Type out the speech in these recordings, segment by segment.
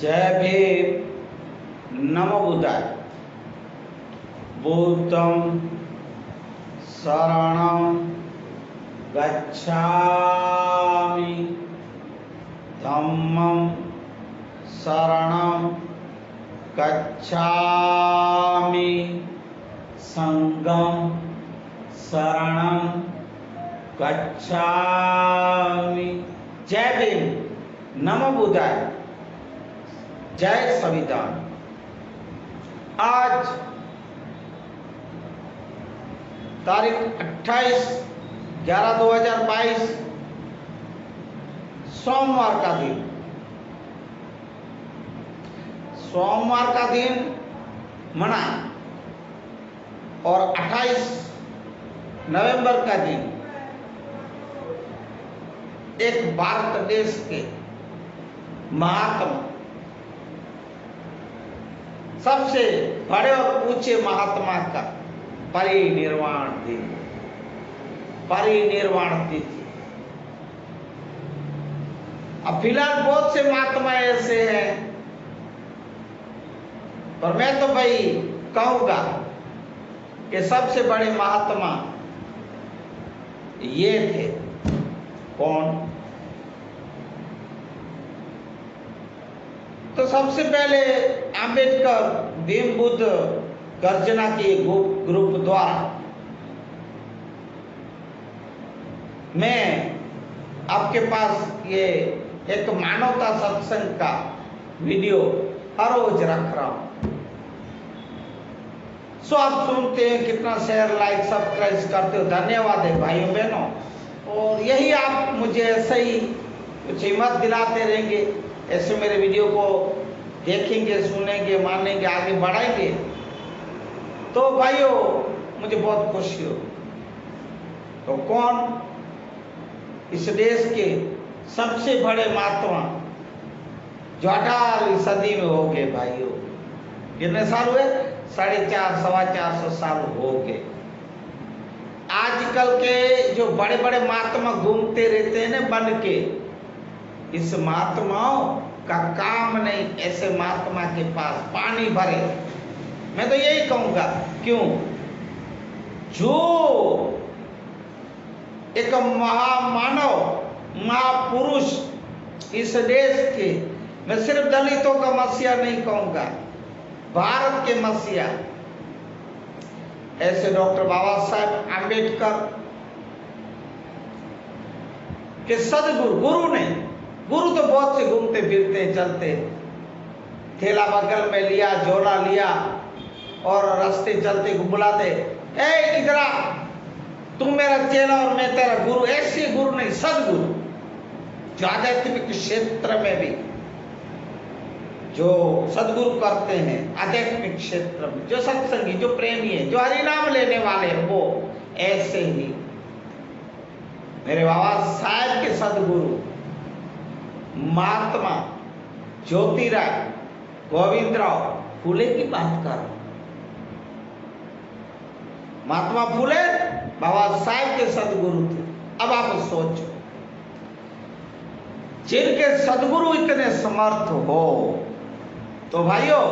जय भीम, नमो बुद्धाय। बुद्धं शरणं गच्छामि, धम्मं शरणं गच्छामि, संघं शरणं गच्छामि। जय भीम, नमो बुद्धाय, जय संविधान। आज तारीख 28/11/2022 सोमवार का दिन। सोमवार का दिन मना और 28 नवंबर का दिन एक भारत देश के महात्मा, सबसे बड़े और ऊंचे महात्मा का परिनिर्वाण दिन, परिनिर्वाण तिथि। अब फिलहाल बहुत से महात्मा ऐसे हैं, पर मैं तो भाई कहूंगा कि सबसे बड़े महात्मा ये थे। कौन? तो सबसे पहले अंबेडकर भीम बुद्ध गर्जना के ग्रुप द्वारा मैं आपके पास ये एक मानवता सत्संग का वीडियो हर रोज रख रहा हूं। सो आप सुनते हैं, कितना शेयर, लाइक, सब्सक्राइब करते हो, धन्यवाद है भाइयों बहनों। और यही आप मुझे ऐसे ही कुछ हिम्मत दिलाते रहेंगे, ऐसे मेरे वीडियो को देखेंगे, सुनेंगे, मानेंगे, आगे बढ़ाएंगे, तो भाइयों मुझे बहुत खुशी हो। तो कौन? इस देश के सबसे बड़े महात्मा जो 18वीं सदी में हो गए भाइयों। कितने साल हुए? 450, 450 साल हो गए। आजकल के जो बड़े बड़े महात्मा घूमते रहते हैं ना बन के, इस महात्माओं का काम नहीं ऐसे महात्मा के पास पानी भरे। मैं तो यही कहूंगा, क्यों? जो एक महामानव, महापुरुष इस देश के, मैं सिर्फ दलितों का मसीहा नहीं कहूंगा, भारत के मसीहा, ऐसे डॉक्टर बाबा साहेब आम्बेडकर के सदगुरु, गुरु नहीं, गुरु तो बहुत से घूमते फिरते चलते, थैला बगल में लिया, झोला लिया और रास्ते चलते बुलाते, ए इधर आ, तुम मेरा चेला और मैं तेरा गुरु। ऐसे गुरु नहीं, सदगुरु जो आध्यात्मिक क्षेत्र में भी जो सदगुरु करते हैं, आध्यात्मिक क्षेत्र में जो सत्संगी, जो प्रेमी है, जो हरिनाम लेने वाले हैं, वो ऐसे ही मेरे बाबा साहेब के सदगुरु महात्मा ज्योतिराव गोविंदराव फुले की बात कर रहा हूं। महात्मा फुले बाबा साहेब के सदगुरु थे। अब आप सोचो, जिनके सदगुरु इतने समर्थ हो, तो भाइयों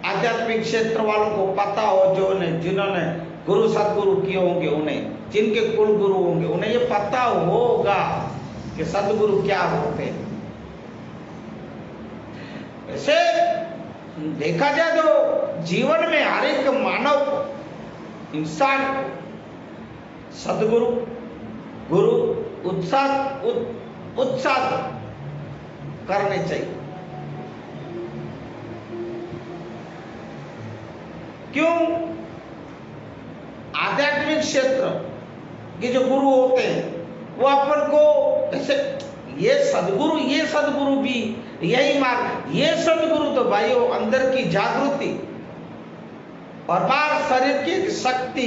आध्यात्मिक क्षेत्र वालों को पता हो, जो जिन्होंने गुरु सदगुरु किए होंगे, उन्हें, जिनके कुल गुरु होंगे, उन्हें ये पता होगा कि सदगुरु क्या होते हैं। वैसे देखा जाए तो जीवन में हर एक मानव इंसान सदगुरु, गुरु उत्साह करने चाहिए। क्यों? आध्यात्मिक क्षेत्र के जो गुरु होते हैं वो अपन को ऐसे, ये सदगुरु भी यही मार्ग, ये सदगुरु तो भाइयों अंदर की जागृति और बाहर शरीर की शक्ति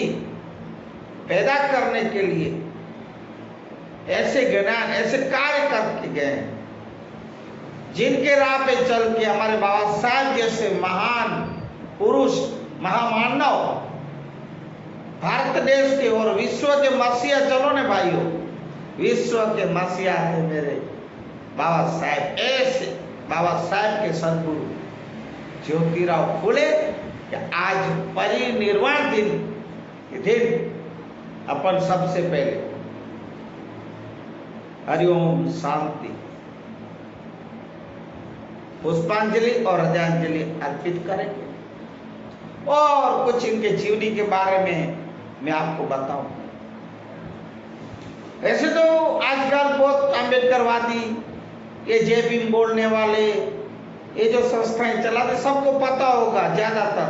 पैदा करने के लिए ऐसे ज्ञान, ऐसे कार्य करके गए हैं, जिनके राह पे चल के हमारे बाबा साहब जैसे महान पुरुष, महामानव भारत देश के और विश्व के मसीहा, चलो ने भाइयों, विश्व के मसीहा है मेरे बाबा साहेब। ऐसे बाबा साहेब के सदगुरु ज्योतिराव फूले कि आज परिनिर्वाण दिन अपन सबसे पहले हरिओम शांति पुष्पांजलि और हृदयांजलि अर्पित करेंगे और कुछ इनके जीवनी के बारे में मैं आपको बताऊं। ऐसे तो आजकल बहुत अम्बेडकरवादी, ये जय भीम बोलने वाले, ये जो संस्थाएं चलाते सबको पता होगा ज्यादातर।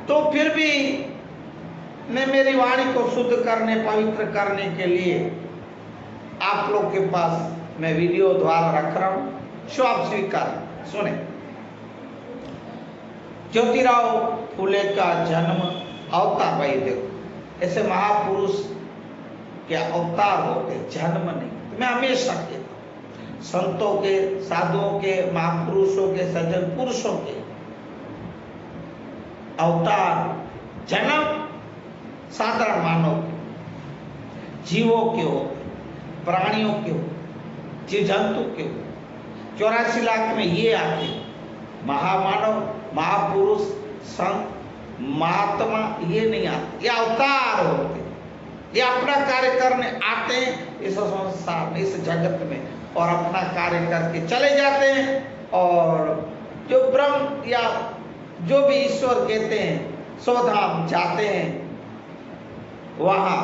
तो फिर भी मैं मेरी वाणी को शुद्ध करने, पवित्र करने के लिए आप लोग के पास मैं वीडियो द्वारा रख रहा हूं, सो आप स्वीकार सुने। ज्योतिराव फूले का जन्म अवतार, भाई देखो ऐसे महापुरुष के अवतार होते, जन्म नहीं। तो मैं हमेशा कहता हूं संतों के, साधुओं के, महापुरुषों के, सज्जन पुरुषों के अवतार, जन्म साधारण मानव के, जीवों के होते, प्राणियों के हो, जीव जंतु के हो। 84 लाख में ये आते महामानव, महापुरुष, संत, महात्मा ये नहीं आते, ये अवतार होते। ये अपना कार्य करने आते हैं इस संसार में, इस जगत में, और अपना कार्य करके चले जाते हैं। और जो ब्रह्म या जो भी ईश्वर कहते हैं स्वधाम जाते हैं, वहां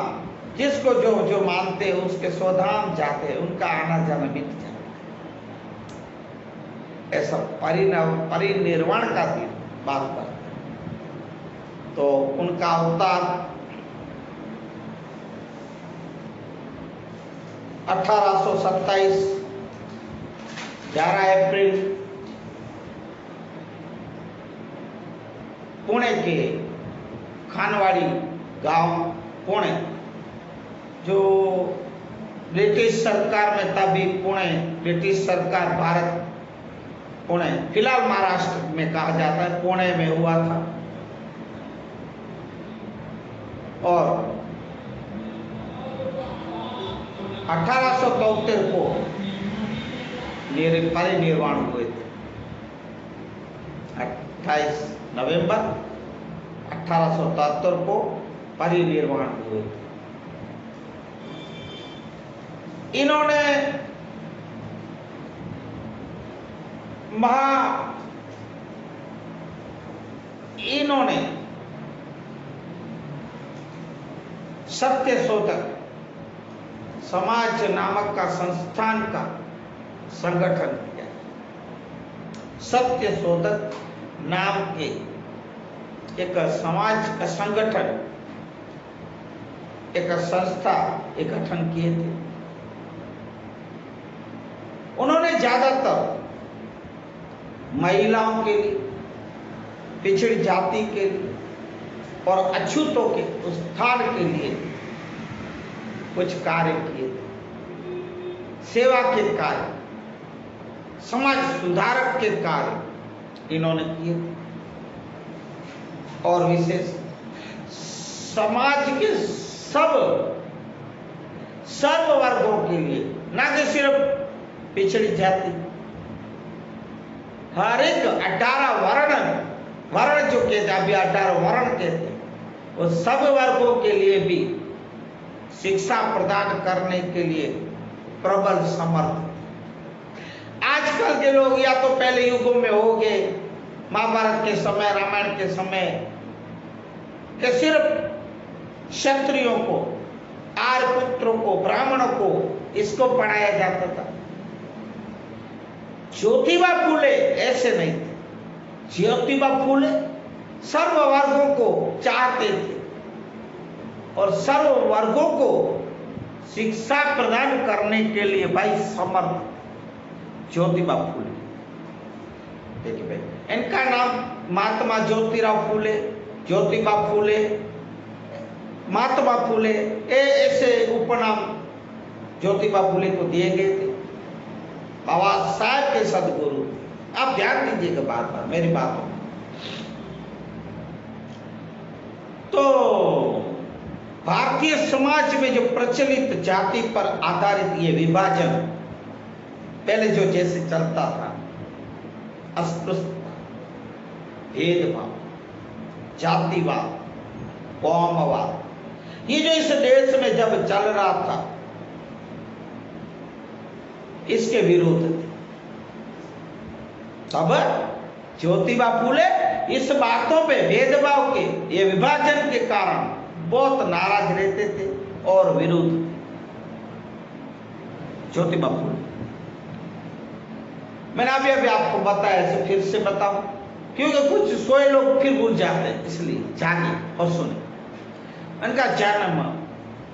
जिसको जो जो मानते हैं उसके स्वधाम जाते हैं, उनका आना जाना मिट जाता है। ऐसा परिनिर्वाण का दिन बात करते हैं। तो उनका अवतार 1827 11 अप्रैल पुणे के खानवाड़ी गांव, पुणे, जो ब्रिटिश सरकार में तभी पुणे, ब्रिटिश सरकार भारत पुणे, फिलहाल महाराष्ट्र में कहा जाता है, पुणे में हुआ था। और 1873 को परिनिर्वाण हुए थे। 28 नवंबर 1873 को परिनिर्वाण हुए थे। इन्होंने सत्य शोधक समाज नामक का संस्थान का संगठन किया। सत्य शोधक नाम के एक समाज का संगठन, एक संस्था एक गठन किए थे। उन्होंने ज्यादातर महिलाओं के लिए, पिछड़ी जाति के लिए और अछूतों के उत्थान के लिए कुछ कार्य किए थे। सेवा के कार्य, समाज सुधारक के कार्य इन्होंने किए थे। और विशेष समाज के सर्व वर्गों के लिए, ना कि सिर्फ पिछड़ी जाति, हर एक 18 वर्ण जो कहते, अभी 18 वर्ण कहते, वो सब वर्गों के लिए भी शिक्षा प्रदान करने के लिए प्रबल समर्थ। आजकल के लोग या तो पहले युगों में हो गए, महाभारत के समय, रामायण के समय, कि सिर्फ क्षत्रियों को, आर्यपुत्रों को, ब्राह्मणों को इसको पढ़ाया जाता था। ज्योतिबा फूले ऐसे नहीं थे। ज्योतिबा फूले सर्व वर्गों को चाहते थे और सर्व वर्गों को शिक्षा प्रदान करने के लिए भाई समर्थ ज्योतिबा फूले। देखिए भाई, इनका नाम महात्मा ज्योतिराव फूले, ज्योतिबा फूले, महात्मा फूले, ऐसे उपनाम ज्योतिबा फूले को दिए गए थे। बाबा साहेब के सदगुरु, आप ध्यान दीजिएगा बार बार मेरी बातों में। तो भारतीय समाज में जो प्रचलित जाति पर आधारित ये विभाजन, पहले जो जैसे चलता था, अस्पृश्यता, भेदभाव, जातिवाद, कौमवाद, ये जो इस देश में जब चल रहा था, इसके विरोध थे। तब ज्योतिबा फूले इस बातों पे, भेदभाव के, ये विभाजन के कारण बहुत नाराज रहते थे और विरोध थे। ज्योतिबा फूले, मैंने अभी आपको बताया, ऐसे फिर से बताऊं क्योंकि कुछ सोए लोग फिर भूल जाते हैं, इसलिए जागे और सुने। उनका जन्म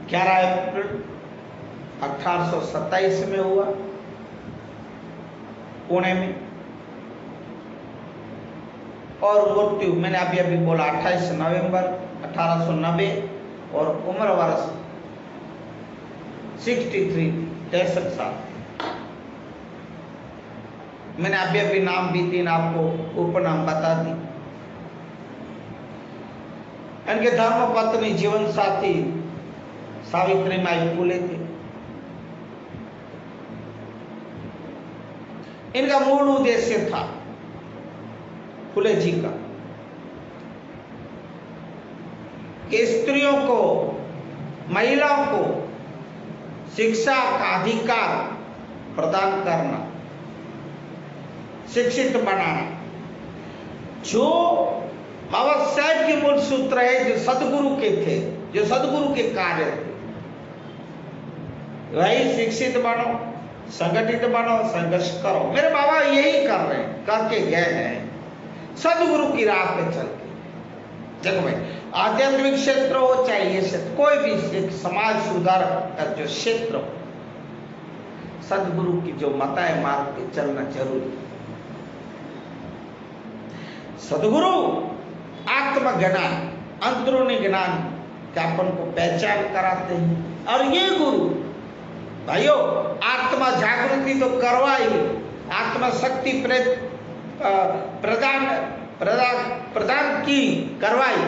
11 अप्रैल 1827 में हुआ, पुणे में, और मृत्यु मैंने अभी बोला 28 नवंबर 1890, और उम्र वर्ष 63 साल। मैंने अभी नाम भी 3 आपको उपनाम बता दी। इनके धर्म पत्नी जीवन साथी सावित्रीबाई फूले थे। इनका मूल उद्देश्य था फूले जी का कि स्त्रियों को, महिलाओं को शिक्षा का अधिकार प्रदान करना, शिक्षित बनाना। जो बाबा साहब के मूल सूत्र है, जो सदगुरु के थे, जो सदगुरु के कार्य थे, वही शिक्षित बनो, संगठित बनो, संघर्ष करो। मेरे बाबा यही कर रहे हैं, करके गए हैं सदगुरु की राह पे चल के। देखो भाई, आध्यात्मिक क्षेत्र हो चाहे ये क्षेत्र, कोई भी एक समाज सुधार का जो क्षेत्र हो, सदगुरु की जो बताए मार्ग पे चलना जरूरी। सदगुरु आत्मज्ञान, अंदरूनी ज्ञान का अपन को पहचान कराते हैं, और ये गुरु भाइयों आत्मा जागृति तो करवाई, आत्मा शक्ति प्रदान की, करवाई,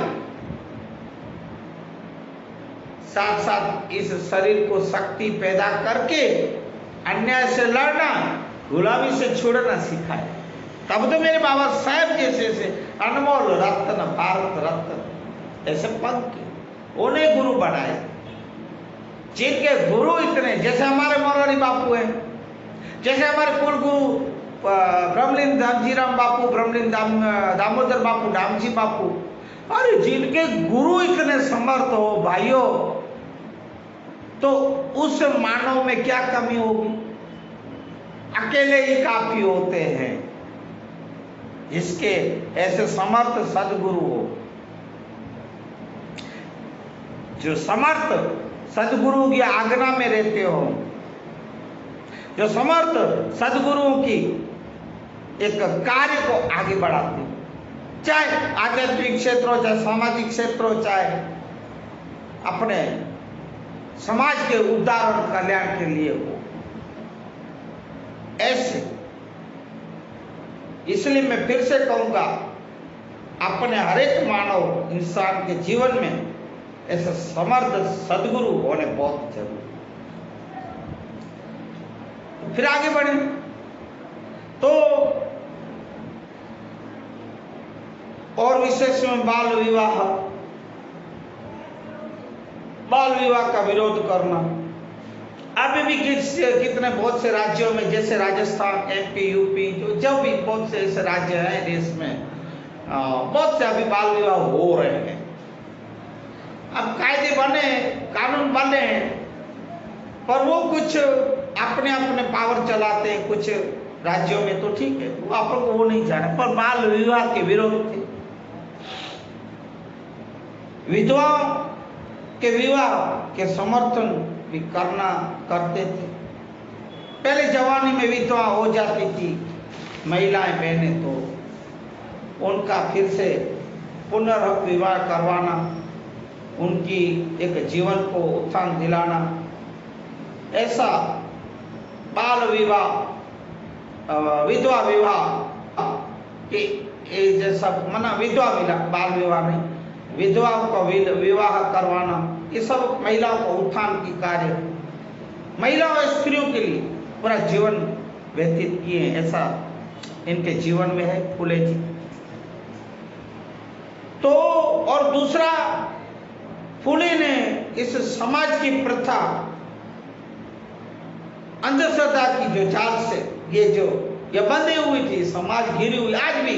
साथ साथ इस शरीर को शक्ति पैदा करके अन्याय से लड़ना, गुलामी से छुड़ना सिखाए। तब तो मेरे बाबा साहब जैसे अनमोल रत्न, भारत रत्न ऐसे पंख उन्हें गुरु बनाए, जिनके गुरु इतने, जैसे हमारे मोरारी बापू हैं, जैसे हमारे कुल गुरु ब्रह्मलीन दामजीराम बापू, ब्रह्मलीन दामोदर बापू, दामजी बापू, अरे जिनके गुरु इतने समर्थ हो भाइयों, तो उस मानव में क्या कमी होगी? अकेले ही काफी होते हैं, जिसके ऐसे समर्थ सदगुरु हो, जो समर्थ सदगुरु की आज्ञा में रहते हो, जो समर्थ सदगुरुओं की एक कार्य को आगे बढ़ाते हो, चाहे आध्यात्मिक क्षेत्र हो, चाहे सामाजिक क्षेत्र हो, चाहे अपने समाज के उद्धार और कल्याण के लिए हो। ऐसे इसलिए मैं फिर से कहूंगा, अपने हर एक मानव इंसान के जीवन में ऐसे समर्थ सदगुरु होने बहुत जरूरी। फिर आगे बढ़े तो और विशेष में बाल विवाह का विरोध करना। अभी भी कितने बहुत से राज्यों में, जैसे राजस्थान, एमपी, यूपी, जो भी बहुत से ऐसे राज्य हैं देश में, बहुत से अभी बाल विवाह हो रहे हैं। अब कायदे बने, कानून बने, पर वो कुछ अपने अपने पावर चलाते हैं कुछ राज्यों में, तो ठीक है, वो अपन को वो नहीं जाने, पर बाल विवाह के विरोध थे। विधवाओं के विवाह के समर्थन भी करते थे। पहले जवानी में विधवा हो जाती थी महिलाएं, बहनें, तो उनका फिर से पुनर्विवाह करवाना, उनकी एक जीवन को उत्थान दिलाना, ऐसा बाल विवाह, विधवा विवाह के जैसा मना, विधवा विवाह, बाल विवाह नहीं, विधवाओं का विवाह करवाना, ये सब महिलाओं का उत्थान की कार्य, महिलाओं और स्त्रियों के लिए पूरा जीवन व्यतीत किए, ऐसा इनके जीवन में है फूले जी। तो और दूसरा, फूले ने इस समाज की प्रथा, अंधश्रद्धा की जो जाल से ये बंधी हुई थी, समाज घिरी हुई, आज भी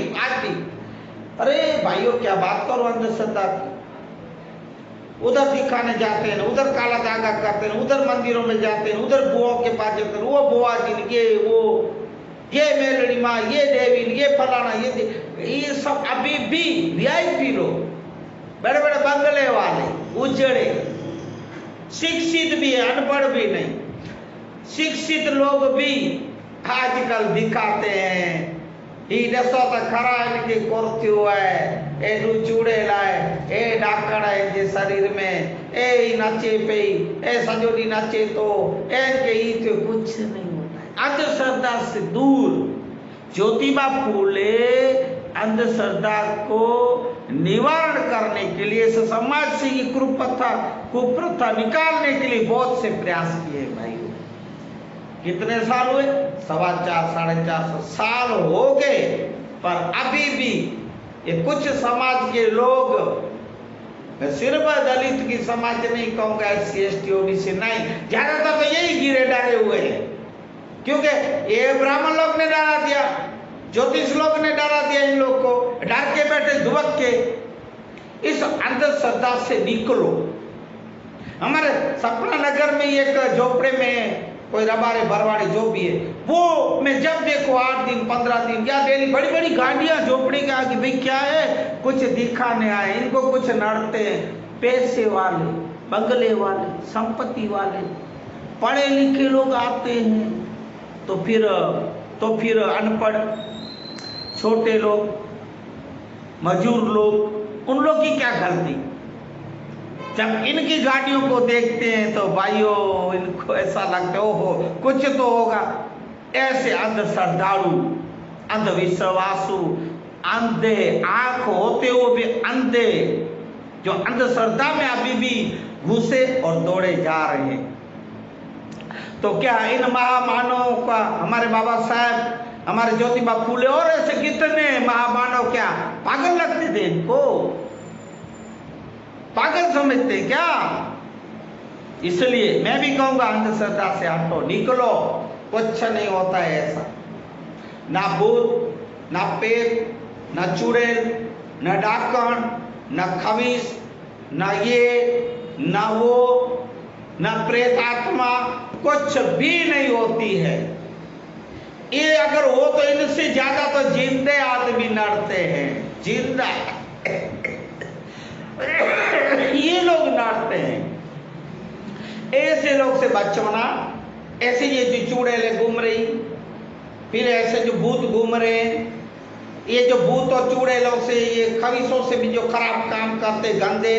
अरे भाइयों क्या बात करो अंधश्रद्धा की। उधर दिखाने जाते हैं, उधर काला धागा करते हैं, उधर मंदिरों में जाते हैं, उधर बुआओं के पास जाते हैं, वो बुआ जी, ये मेलड़ी माँ, ये देवी, ये फलाना, ये सब अभी भी वीआईपी लोग, बड़े बड़े बंगले वाले, उजड़े, शिक्षित भी है, अनपढ़ भी नहीं, शिक्षित लोग भी आजकल दिखाते हैं ही दसो तो खरा इनके कुर्ती हुआ है, ए चूड़े लाए, ए डाकड़ है जे शरीर में, ए नाचे पे, ए संजोली नाचे तो इनके ही तो कुछ नहीं होता है। अंधश्रद्धा से दूर ज्योतिबा फूले अंधश्रद्धा को निवारण करने के लिए, इस समाज से ये कुप्रथा निकालने के लिए बहुत से प्रयास किए भाई। कितने साल हुए? 450 450 साल हो गए, पर अभी भी ये कुछ समाज के लोग, सिर्फ दलित की समाज नहीं कहूंगा, SC ST OBC नहीं, ज्यादातर तो यही गिरे डाले हुए हैं, क्योंकि ये ब्राह्मण लोग ने डरा दिया, ज्योतिष लोग ने डरा दिया, इन लोग को डर के बैठे दुबक के। इस अंधश्रद्धा से निकलो। हमारे सपना नगर में एक झोपड़े में कोई रबारे भरवाड़े जो भी है, वो मैं जब देखो 8 दिन 15 दिन क्या डेली बड़ी बड़ी गाड़ियां झोपड़ी के आगे, भाई क्या है, कुछ दिखाने आए, इनको कुछ नड़ते हैं, पैसे वाले, बंगले वाले, संपत्ति वाले, पढ़े लिखे लोग आते हैं, तो फिर अनपढ़ छोटे लोग, मजूर लोग, उन लोग की क्या गलती? जब इनकी गाड़ियों को देखते हैं तो भाइयों इनको ऐसा लगता है ओहो कुछ तो होगा। ऐसे अंधश्रद्धालु, अंधविश्वासु, अंधे, आंख होते हुए भी अंधे, जो अंधश्रद्धा में अभी भी घुसे और दौड़े जा रहे हैं। तो क्या इन महामानवों का, हमारे बाबा साहब, हमारे ज्योतिबा फूले और ऐसे कितने महामानव क्या पागल लगते थे? इनको पागल समझते क्या? इसलिए मैं भी कहूंगा अंधश्रद्धा से हटो, निकलो, कुछ नहीं होता है ऐसा। ना भूत, ना पेट, ना चुड़ैल, ना डाकण, ना खवीस, ना ये, ना वो, ना प्रेत आत्मा, कुछ भी नहीं होती है। ये अगर हो तो इनसे ज्यादा तो जिंदे आदमी नड़ते हैं, जिंदा ये लोग नाटते हैं। ऐसे लोग से बचना, ऐसे ये जो चूड़ैले घूम रही, फिर ऐसे जो भूत घूम रहे हैं, ये जो भूत और चूड़ैलों से, ये खबीसों से भी जो खराब काम करते गंदे,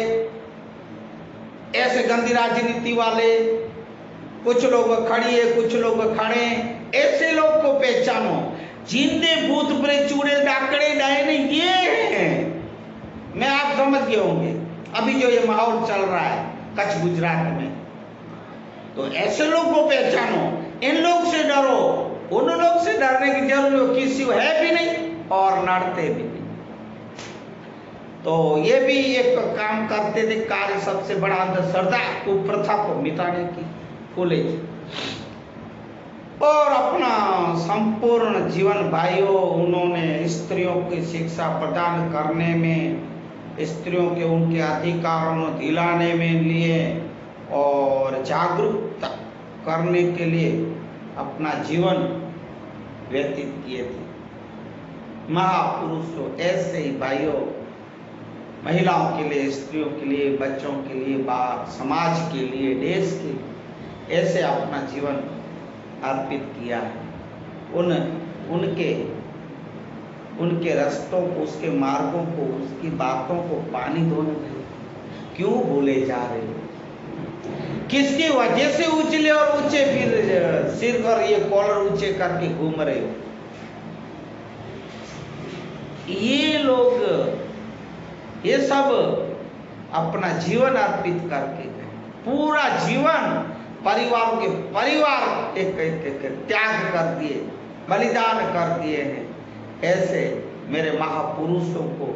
ऐसे गंदी राजनीति वाले, कुछ लोग खड़ी है, कुछ लोग खड़े, ऐसे लोग को पहचानो। जिंदे भूत प्रेत चूड़ैल डाकड़े डायने ये हैं। मैं आप समझ गए होंगे अभी जो ये माहौल चल रहा है कच्छ गुजरात में, तो ऐसे लोग को पहचानो, इन लोग से डरो, उन लोग से डरने की जरूरत किसी को है भी नहीं और लड़ते भी नहीं। तो ये भी एक काम करते थे, कार्य सबसे बड़ा अंधश्रद्धा कुप्रथा को मिटाने की फूले जी। और अपना संपूर्ण जीवन भाइयों उन्होंने स्त्रियों की शिक्षा प्रदान करने में, स्त्रियों के उनके अधिकारों को दिलाने में लिए और जागरूकता करने के लिए अपना जीवन व्यतीत किए थे। महापुरुषों ऐसे ही भाइयों महिलाओं के लिए, स्त्रियों के लिए, बच्चों के लिए, समाज के लिए, देश के लिए ऐसे अपना जीवन अर्पित किया है। उनके रास्तों को, उसके मार्गों को, उसकी बातों को पानी दोने में क्यों भूले जा रहे हो? किसकी वजह से उछले और ऊंचे फिर सिर और ये कॉलर ऊंचे करके घूम रहे हो? ये लोग ये सब अपना जीवन अर्पित करके पूरा जीवन परिवार एक त्याग कर दिए, बलिदान कर दिए हैं। ऐसे मेरे महापुरुषों को,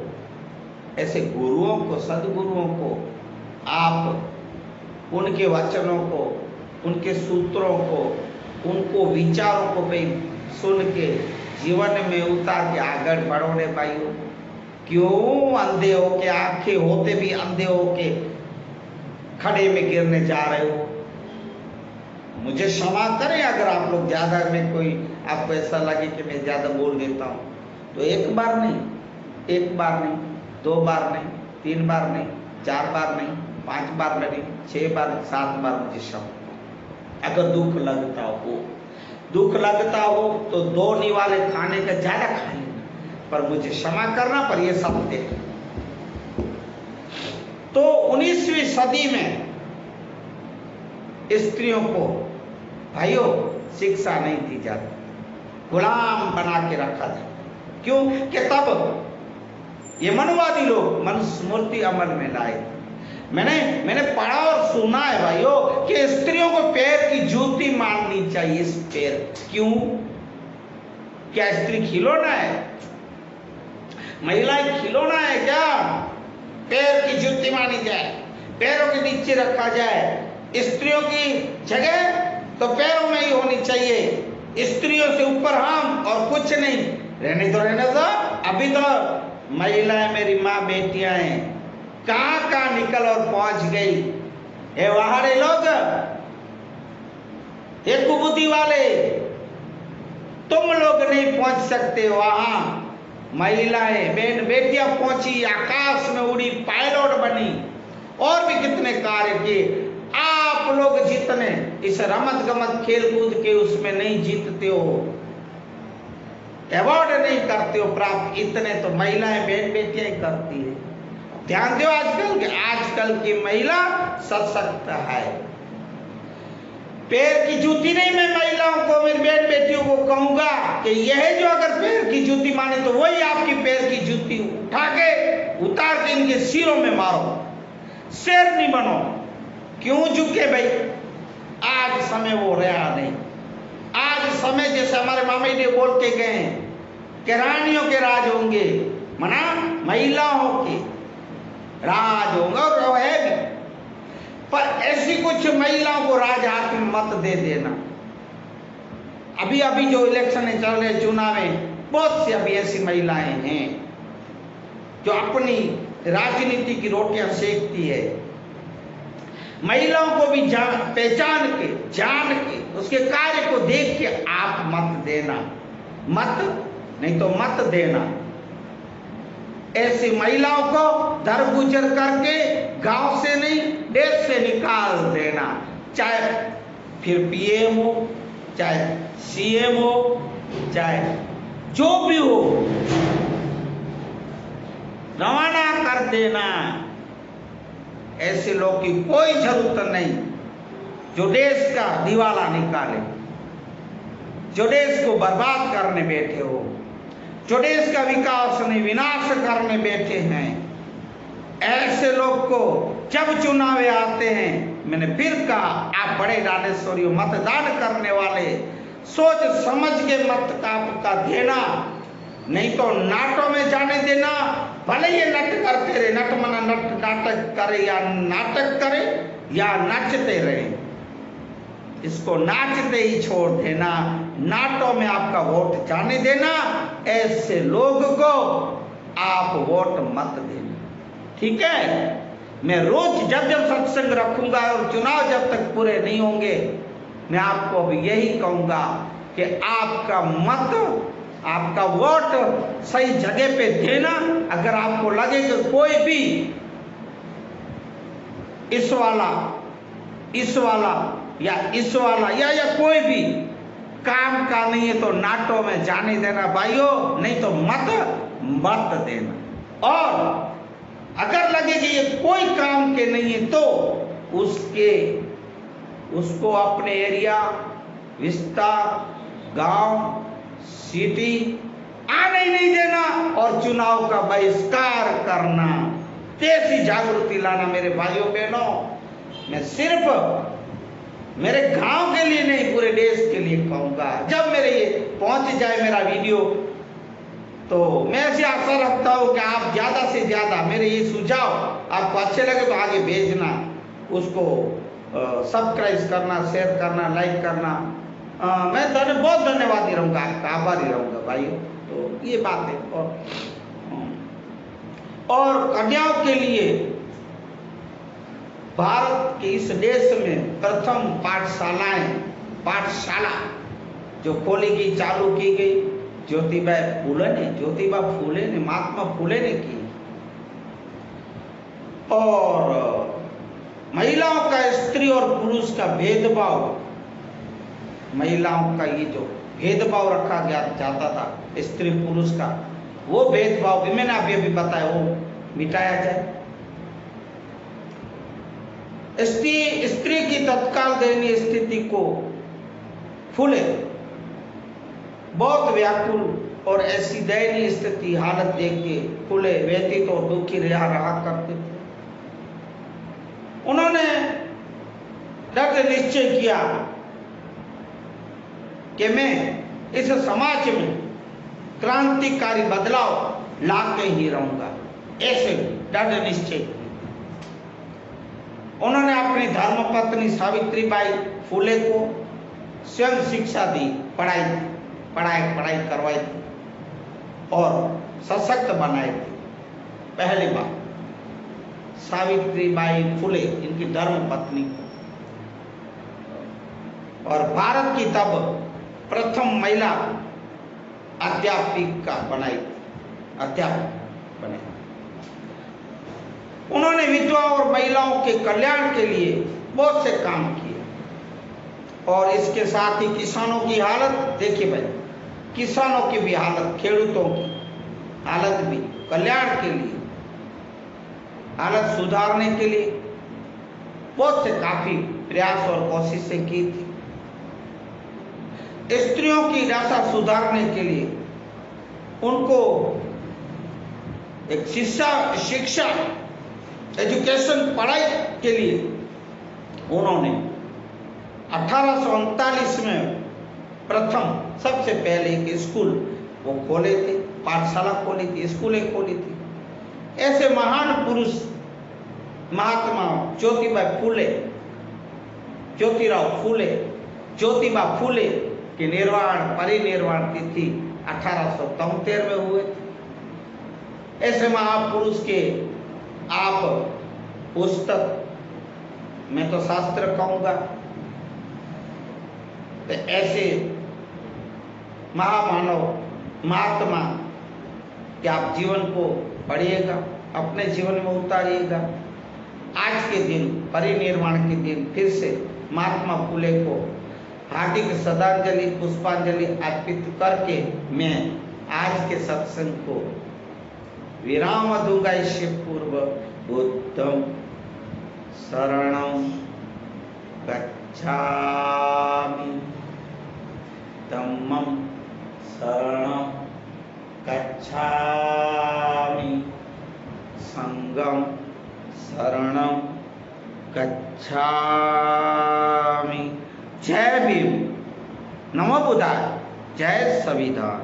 ऐसे गुरुओं को, सदगुरुओं को आप उनके वचनों को, उनके सूत्रों को, उनको विचारों को भी सुन के जीवन में उतार के आगे बढ़ो रे भाइयों। क्यों अंधे हो के, आंखें होते भी अंधे हो के खड़े में गिरने जा रहे हो? मुझे क्षमा करें अगर आप लोग ज्यादा में कोई आपको ऐसा लगे कि मैं ज्यादा बोल देता हूं, तो एक बार नहीं, 2 बार नहीं, 3 बार नहीं, 4 बार नहीं, 5 बार नहीं, 6 बार, 7 बार मुझे क्षमा। अगर दुख लगता हो तो 2 निवाले खाने का ज्यादा खा लेना, पर मुझे क्षमा करना, पर यह सत्य है। तो 19वीं सदी में स्त्रियों को भाइयों शिक्षा नहीं दी जाती, गुलाम बना के रखा था। क्यों? कि तब ये मनवादी लोग मनुस्मृति अमल में लाए। मैंने पढ़ा और सुना है भाइयों कि स्त्रियों को पैर की जूती मारनी चाहिए। इस पैर क्यों? क्या स्त्री खिलौना है? महिलाएं खिलौना है क्या? पैर की जूती मारनी जाए, पैरों के नीचे रखा जाए। स्त्रियों की जगह तो पैरों में ही होनी चाहिए, स्त्रियों से ऊपर हम और कुछ नहीं। रहने दो। अभी तो महिलाएं मेरी माँ बेटियां हैं, कहां निकल और पहुंच गई। ये वहाड़े लोग, ये कुबुद्धि वाले, तुम लोग नहीं पहुंच सकते वहां। महिलाएं बेटियां पहुंची, आकाश में उड़ी, पायलट बनी, और भी कितने कार्य किए। आप लोग जितने इस रमत गमत खेल कूद के उसमें नहीं जीतते हो, अवार्ड नहीं करते हो प्राप्त, इतने तो महिलाएं बेटियां ही करती है। ध्यान दो, आजकल की महिला सशक्त है। पैर की जूती नहीं, मैं महिलाओं को, मेरी बेटियों को कहूंगा कि यह जो अगर पैर की जूती माने तो वही आपकी पैर की जूती उठा के उतार के इनके सिरों में मारो, शेर नहीं बनो। क्यों झुके भाई? आज समय वो रहा नहीं। आज समय जैसे हमारे मामा जी बोल के गए कि रानियों के राज होंगे, मना महिलाओं के राज होंगे, और वो है भी। पर ऐसी कुछ महिलाओं को राज हाथ में मत दे देना। अभी जो इलेक्शन चल रहे, चुनाव में बहुत सी अभी ऐसी महिलाएं हैं जो अपनी राजनीति की रोटियां सेकती है। महिलाओं को भी पहचान के, जान के, उसके कार्य को देख के आप मत देना, नहीं तो मत देना। ऐसी महिलाओं को दर गुजर करके गांव से नहीं, देश से निकाल देना। चाहे फिर पीएम हो, चाहे सीएम हो, चाहे जो भी हो, रवाना कर देना। ऐसे लोग की कोई जरूरत नहीं जो देश का दिवाला निकाले, जो देश को बर्बाद करने बैठे हो, जो देश का विकास नहीं विनाश करने बैठे हैं। ऐसे लोग को जब चुनाव आते हैं, मैंने फिर कहा, आप बड़े राजेश्वरी मतदान करने वाले सोच समझ के मत का देना, नहीं तो नाटों में जाने देना। भले ये नट करते रहे, नाटक करे या नाटक करे या नाचते रहे, इसको नाचते ही छोड़ देना, नाटों में आपका वोट जाने देना। ऐसे लोग को आप वोट मत देना, ठीक है? मैं रोज जब सत्संग रखूंगा और चुनाव जब तक पूरे नहीं होंगे, मैं आपको अब यही कहूंगा कि आपका मत, आपका वोट सही जगह पे देना। अगर आपको लगे कि कोई भी इस वाला या कोई भी काम का नहीं है तो नाटों में जाने देना भाइयों, नहीं तो मत देना। और अगर लगे कि ये कोई काम के नहीं है तो उसको अपने एरिया, विस्तार, गांव, सिटी आने ही नहीं देना और चुनाव का बहिष्कार करना। कैसी जागृति लाना मेरे भाइयों बहनों। मैं सिर्फ मेरे गांव के लिए नहीं, पूरे देश के लिए कहूँगा। जब मेरे ये पहुँच जाए मेरा वीडियो, तो मैं ऐसी आशा रखता हूँ कि आप ज़्यादा से ज़्यादा मेरे ये सुझाव आपको अच्छे लगे तो आगे भेजना, उसको सब्सक्राइब करना, शेयर करना, लाइक करना। मैं बहुत धन्यवादी रहूँगा, आपका आभारी रहूँगा भाइयों। तो ये बात है। और कन्याओं के लिए भारत के इस देश में प्रथम पाठशाला जो खोली गई, चालू की गई, ज्योतिबा फूले ने, महात्मा फूले ने की। और महिलाओं का, स्त्री और पुरुष का भेदभाव, महिलाओं का ये जो भेदभाव रखा जाता था स्त्री पुरुष का, वो भेदभाव भी मैंने अभी बताया, वो मिटाया जाए। स्त्री की तत्काल दयनीय स्थिति को फूले बहुत व्याकुल और ऐसी दयनीय स्थिति हालत देख के फूले व्यतीत और दुखी रहा करते थे। उन्होंने दृढ़ निश्चय किया कि मैं इस समाज में क्रांतिकारी बदलाव ला के ही रहूंगा, ऐसे दृढ़ निश्चय किया। उन्होंने अपनी धर्मपत्नी सावित्रीबाई फूले को स्वयं शिक्षा दी, पढ़ाई करवाई थी और सशक्त बनाए थे। पहली बार सावित्रीबाई फूले इनकी धर्मपत्नी को, और भारत की तब प्रथम महिला अध्यापिका अध्यापक बने। उन्होंने विधवाओं और महिलाओं के कल्याण के लिए बहुत से काम किए। और इसके साथ ही किसानों की हालत देखिए भाई, किसानों की भी हालत, खेडूतों की हालत भी कल्याण के लिए, हालत सुधारने के लिए बहुत से काफी प्रयास और कोशिशें की थी। स्त्रियों की दशा सुधारने के लिए उनको एक शिक्षा एजुकेशन पढ़ाई के लिए उन्होंने 1839 में प्रथम सबसे पहले एक स्कूल वो खोले थे, पाठशाला खोली थी, स्कूलें खोली थी। ऐसे महान पुरुष महात्मा ज्योतिबा फूले के परिनिर्वाण तिथि 1873 में हुए थे। ऐसे महापुरुष के आप पुस्तक, मैं तो शास्त्र कहूंगा, तो ऐसे महामानव महात्मा कि आप जीवन को पढ़िएगा, अपने जीवन में उतारिएगा। आज के दिन, परिनिर्वाण के दिन, फिर से महात्मा फूले को हार्दिक श्रद्धांजलि पुष्पांजलि अर्पित करके मैं आज के सत्संग को विराम दूंगा। इससे पूर्व बुद्धं शरणं गच्छामि, धम्मं शरणं गच्छामि, संघं शरणं गच्छामि। जय भीम, नमो बुद्धाय, जय संविधान।